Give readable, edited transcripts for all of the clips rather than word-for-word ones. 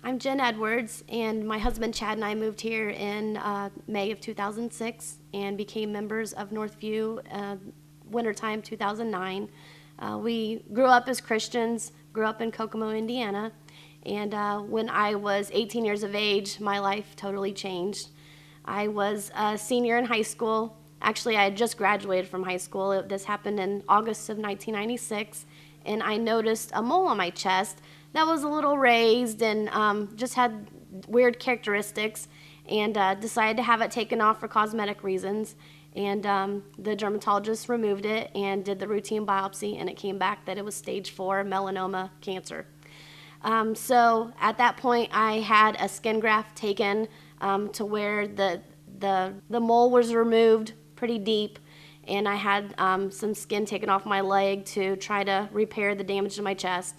I'm Jen Edwards, and my husband Chad and I moved here in May of 2006 and became members of Northview wintertime 2009. We grew up as Christians, grew up in Kokomo, Indiana, and when I was 18 years of age, my life totally changed. I was a senior in high school. Actually, I had just graduated from high school. This happened in August of 1996, and I noticed a mole on my chest that was a little raised and just had weird characteristics, and decided to have it taken off for cosmetic reasons. And the dermatologist removed it and did the routine biopsy, and it came back that it was stage 4 melanoma cancer. So at that point, I had a skin graft taken to where the mole was removed pretty deep, and I had some skin taken off my leg to try to repair the damage to my chest.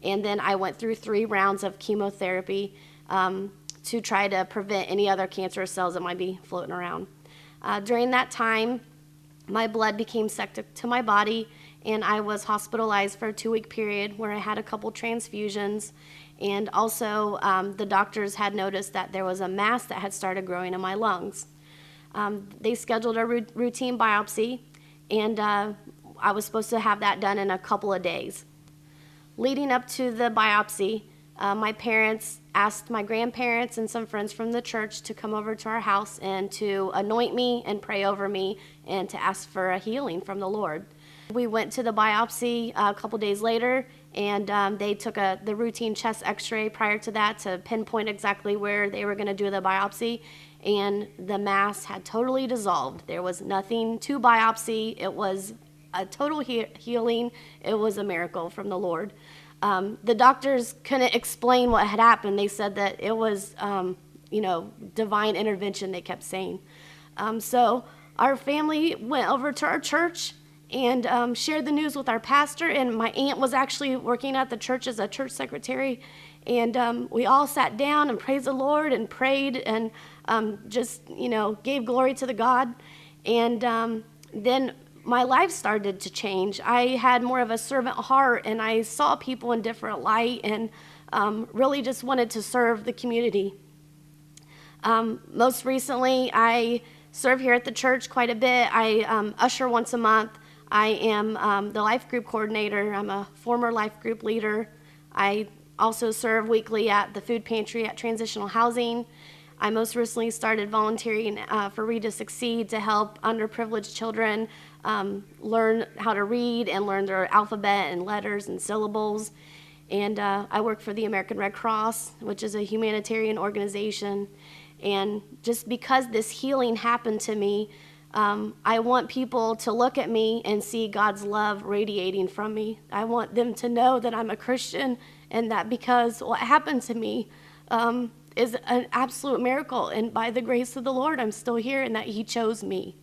And then I went through 3 rounds of chemotherapy to try to prevent any other cancerous cells that might be floating around. During that time, my blood became septic to my body, and I was hospitalized for a 2-week period where I had a couple transfusions. And also, the doctors had noticed that there was a mass that had started growing in my lungs. They scheduled a routine biopsy, and I was supposed to have that done in a couple of days. Leading up to the biopsy, my parents asked my grandparents and some friends from the church to come over to our house and to anoint me and pray over me and to ask for a healing from the Lord. We went to the biopsy a couple days later, and they took the routine chest x-ray prior to that to pinpoint exactly where they were going to do the biopsy, and the mass had totally dissolved. There was nothing to biopsy. It was a total healing. It was a miracle from the Lord. The doctors couldn't explain what had happened. They said that it was, divine intervention, they kept saying. So our family went over to our church and shared the news with our pastor, and my aunt was actually working at the church as a church secretary, and we all sat down and praised the Lord and prayed and gave glory to the God. And then my life started to change. I had more of a servant heart, and I saw people in different light, and really just wanted to serve the community. Most recently, I serve here at the church quite a bit. I usher once a month. I am the life group coordinator. I'm a former life group leader. I also serve weekly at the food pantry at Transitional Housing. I most recently started volunteering for Read to Succeed to help underprivileged children learn how to read and learn their alphabet and letters and syllables. And I work for the American Red Cross, which is a humanitarian organization. And just because this healing happened to me, I want people to look at me and see God's love radiating from me. I want them to know that I'm a Christian, and that because what happened to me is an absolute miracle, and by the grace of the Lord, I'm still here, and that He chose me.